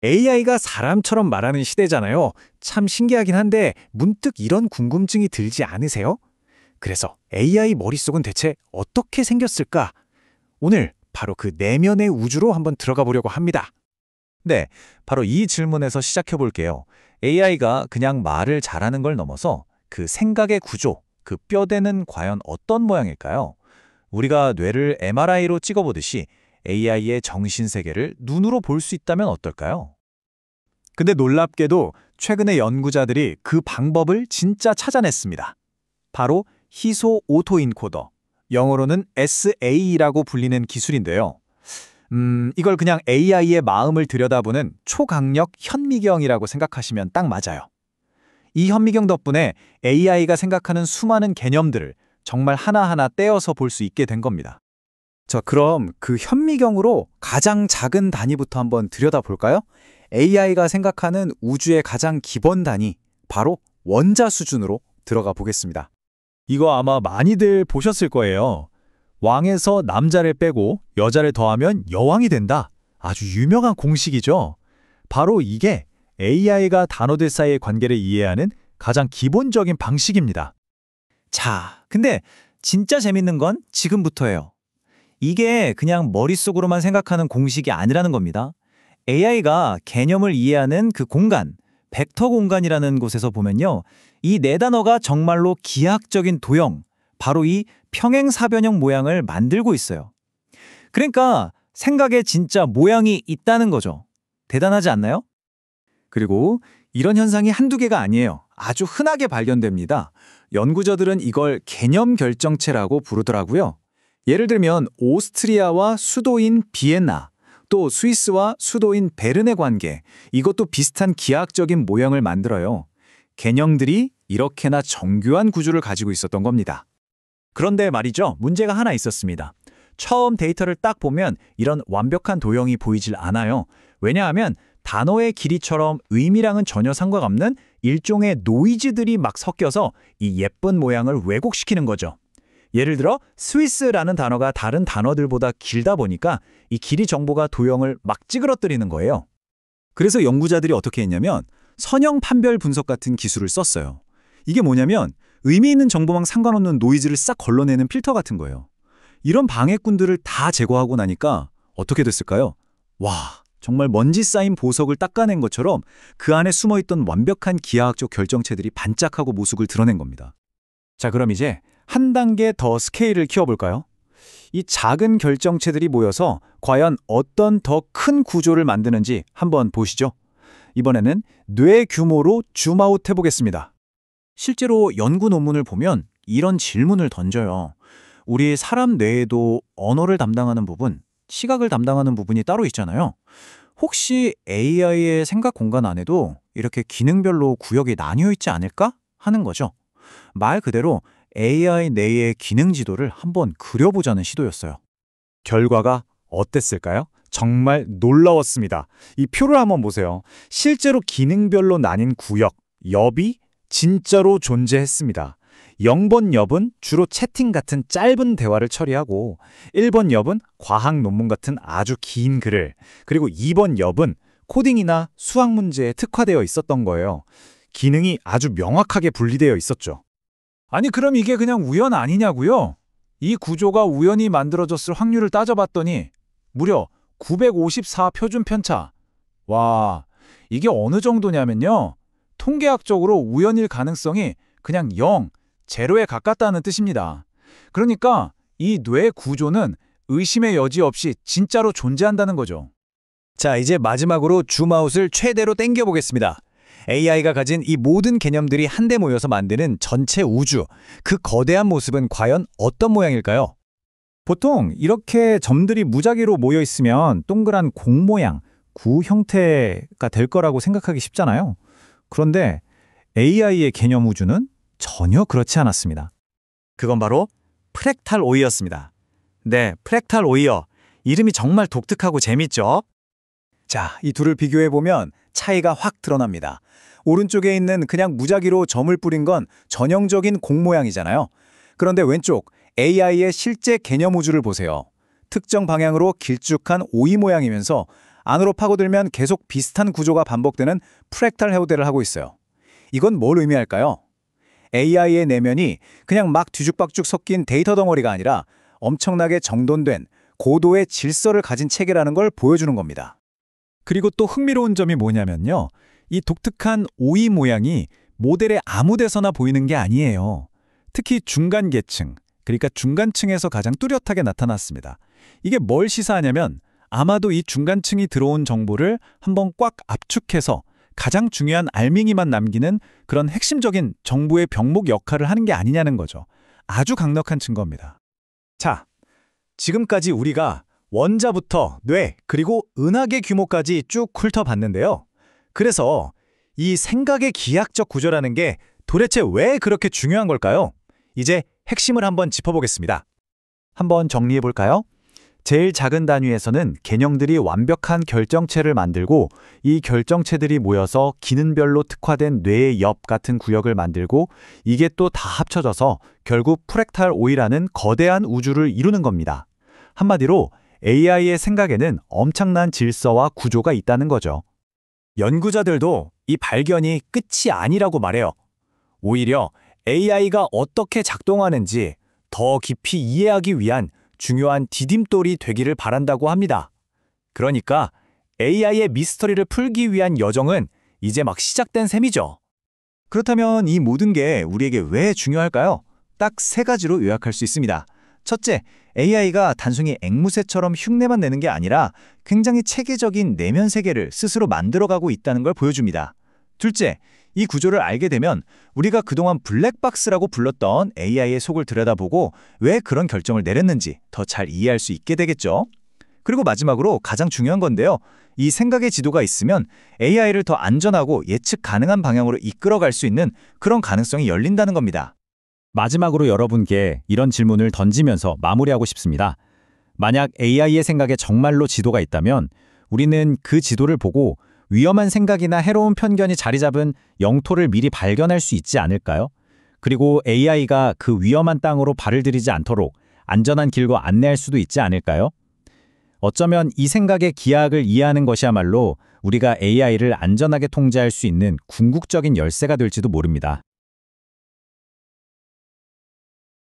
AI가 사람처럼 말하는 시대잖아요. 참 신기하긴 한데 문득 이런 궁금증이 들지 않으세요? 그래서 AI 머릿속은 대체 어떻게 생겼을까? 오늘 바로 그 내면의 우주로 한번 들어가 보려고 합니다. 네, 바로 이 질문에서 시작해 볼게요. AI가 그냥 말을 잘하는 걸 넘어서 그 생각의 구조, 그 뼈대는 과연 어떤 모양일까요? 우리가 뇌를 MRI로 찍어보듯이 AI의 정신세계를 눈으로 볼 수 있다면 어떨까요? 근데 놀랍게도 최근에 연구자들이 그 방법을 진짜 찾아냈습니다. 바로 희소 오토인코더, 영어로는 SA라고 불리는 기술인데요. 이걸 그냥 AI의 마음을 들여다보는 초강력 현미경이라고 생각하시면 딱 맞아요. 이 현미경 덕분에 AI가 생각하는 수많은 개념들을 정말 하나하나 떼어서 볼 수 있게 된 겁니다. 자, 그럼 그 현미경으로 가장 작은 단위부터 한번 들여다볼까요? AI가 생각하는 우주의 가장 기본 단위, 바로 원자 수준으로 들어가 보겠습니다. 이거 아마 많이들 보셨을 거예요. 왕에서 남자를 빼고 여자를 더하면 여왕이 된다. 아주 유명한 공식이죠. 바로 이게 AI가 단어들 사이의 관계를 이해하는 가장 기본적인 방식입니다. 자, 근데 진짜 재밌는 건 지금부터예요. 이게 그냥 머릿속으로만 생각하는 공식이 아니라는 겁니다. AI가 개념을 이해하는 그 공간, 벡터 공간이라는 곳에서 보면요. 이 네 단어가 정말로 기하학적인 도형, 바로 이 평행사변형 모양을 만들고 있어요. 그러니까 생각에 진짜 모양이 있다는 거죠. 대단하지 않나요? 그리고 이런 현상이 한두 개가 아니에요. 아주 흔하게 발견됩니다. 연구자들은 이걸 개념 결정체라고 부르더라고요. 예를 들면 오스트리아와 수도인 비엔나, 또 스위스와 수도인 베른의 관계, 이것도 비슷한 기하학적인 모형을 만들어요. 개념들이 이렇게나 정교한 구조를 가지고 있었던 겁니다. 그런데 말이죠, 문제가 하나 있었습니다. 처음 데이터를 딱 보면 이런 완벽한 도형이 보이질 않아요. 왜냐하면 단어의 길이처럼 의미랑은 전혀 상관없는 일종의 노이즈들이 막 섞여서 이 예쁜 모양을 왜곡시키는 거죠. 예를 들어 스위스라는 단어가 다른 단어들보다 길다 보니까 이 길이 정보가 도형을 막 찌그러뜨리는 거예요. 그래서 연구자들이 어떻게 했냐면 선형 판별 분석 같은 기술을 썼어요. 이게 뭐냐면 의미 있는 정보랑 상관없는 노이즈를 싹 걸러내는 필터 같은 거예요. 이런 방해꾼들을 다 제거하고 나니까 어떻게 됐을까요? 와, 정말 먼지 쌓인 보석을 닦아낸 것처럼 그 안에 숨어있던 완벽한 기하학적 결정체들이 반짝하고 모습을 드러낸 겁니다. 자, 그럼 이제 한 단계 더 스케일을 키워볼까요? 이 작은 결정체들이 모여서 과연 어떤 더 큰 구조를 만드는지 한번 보시죠. 이번에는 뇌 규모로 줌아웃 해보겠습니다. 실제로 연구 논문을 보면 이런 질문을 던져요. 우리 사람 뇌에도 언어를 담당하는 부분, 시각을 담당하는 부분이 따로 있잖아요. 혹시 AI의 생각 공간 안에도 이렇게 기능별로 구역이 나뉘어 있지 않을까 하는 거죠. 말 그대로 AI 내의 기능 지도를 한번 그려보자는 시도였어요. 결과가 어땠을까요? 정말 놀라웠습니다. 이 표를 한번 보세요. 실제로 기능별로 나뉜 구역, 엽이 진짜로 존재했습니다. 0번 엽은 주로 채팅 같은 짧은 대화를 처리하고 1번 엽은 과학 논문 같은 아주 긴 글을, 그리고 2번 엽은 코딩이나 수학 문제에 특화되어 있었던 거예요. 기능이 아주 명확하게 분리되어 있었죠. 아니, 그럼 이게 그냥 우연 아니냐고요? 이 구조가 우연히 만들어졌을 확률을 따져봤더니 무려 954 표준 편차. 와, 이게 어느 정도냐면요. 통계학적으로 우연일 가능성이 그냥 0, 제로에 가깝다는 뜻입니다. 그러니까 이 뇌 구조는 의심의 여지 없이 진짜로 존재한다는 거죠. 자, 이제 마지막으로 줌아웃을 최대로 당겨보겠습니다. AI가 가진 이 모든 개념들이 한데 모여서 만드는 전체 우주, 그 거대한 모습은 과연 어떤 모양일까요? 보통 이렇게 점들이 무작위로 모여 있으면 동그란 공 모양, 구 형태가 될 거라고 생각하기 쉽잖아요. 그런데 AI의 개념 우주는 전혀 그렇지 않았습니다. 그건 바로 프랙탈 오이였습니다. 네, 프랙탈 오이어. 이름이 정말 독특하고 재밌죠? 자, 이 둘을 비교해보면 차이가 확 드러납니다. 오른쪽에 있는 그냥 무작위로 점을 뿌린 건 전형적인 공 모양이잖아요. 그런데 왼쪽 AI의 실제 개념 우주를 보세요. 특정 방향으로 길쭉한 오이 모양이면서 안으로 파고들면 계속 비슷한 구조가 반복되는 프랙탈 해오대를 하고 있어요. 이건 뭘 의미할까요? AI의 내면이 그냥 막 뒤죽박죽 섞인 데이터 덩어리가 아니라 엄청나게 정돈된 고도의 질서를 가진 체계라는 걸 보여주는 겁니다. 그리고 또 흥미로운 점이 뭐냐면요. 이 독특한 오이 모양이 모델의 아무 데서나 보이는 게 아니에요. 특히 중간 계층, 그러니까 중간층에서 가장 뚜렷하게 나타났습니다. 이게 뭘 시사하냐면 아마도 이 중간층이 들어온 정보를 한번 꽉 압축해서 가장 중요한 알맹이만 남기는 그런 핵심적인 정보의 병목 역할을 하는 게 아니냐는 거죠. 아주 강력한 증거입니다. 자, 지금까지 우리가 원자부터 뇌, 그리고 은하계 규모까지 쭉 훑어봤는데요. 그래서 이 생각의 기하학적 구조라는 게 도대체 왜 그렇게 중요한 걸까요? 이제 핵심을 한번 짚어보겠습니다. 한번 정리해 볼까요? 제일 작은 단위에서는 개념들이 완벽한 결정체를 만들고 이 결정체들이 모여서 기능별로 특화된 뇌의 옆 같은 구역을 만들고 이게 또 다 합쳐져서 결국 프랙탈 오이라는 거대한 우주를 이루는 겁니다. 한마디로 AI의 생각에는 엄청난 질서와 구조가 있다는 거죠. 연구자들도 이 발견이 끝이 아니라고 말해요. 오히려 AI가 어떻게 작동하는지 더 깊이 이해하기 위한 중요한 디딤돌이 되기를 바란다고 합니다. 그러니까 AI의 미스터리를 풀기 위한 여정은 이제 막 시작된 셈이죠. 그렇다면 이 모든 게 우리에게 왜 중요할까요? 딱 세 가지로 요약할 수 있습니다. 첫째, AI가 단순히 앵무새처럼 흉내만 내는 게 아니라 굉장히 체계적인 내면 세계를 스스로 만들어가고 있다는 걸 보여줍니다. 둘째, 이 구조를 알게 되면 우리가 그동안 블랙박스라고 불렀던 AI의 속을 들여다보고 왜 그런 결정을 내렸는지 더 잘 이해할 수 있게 되겠죠. 그리고 마지막으로 가장 중요한 건데요. 이 생각의 지도가 있으면 AI를 더 안전하고 예측 가능한 방향으로 이끌어갈 수 있는 그런 가능성이 열린다는 겁니다. 마지막으로 여러분께 이런 질문을 던지면서 마무리하고 싶습니다. 만약 AI의 생각에 정말로 지도가 있다면 우리는 그 지도를 보고 위험한 생각이나 해로운 편견이 자리 잡은 영토를 미리 발견할 수 있지 않을까요? 그리고 AI가 그 위험한 땅으로 발을 들이지 않도록 안전한 길로 안내할 수도 있지 않을까요? 어쩌면 이 생각의 기하학을 이해하는 것이야말로 우리가 AI를 안전하게 통제할 수 있는 궁극적인 열쇠가 될지도 모릅니다.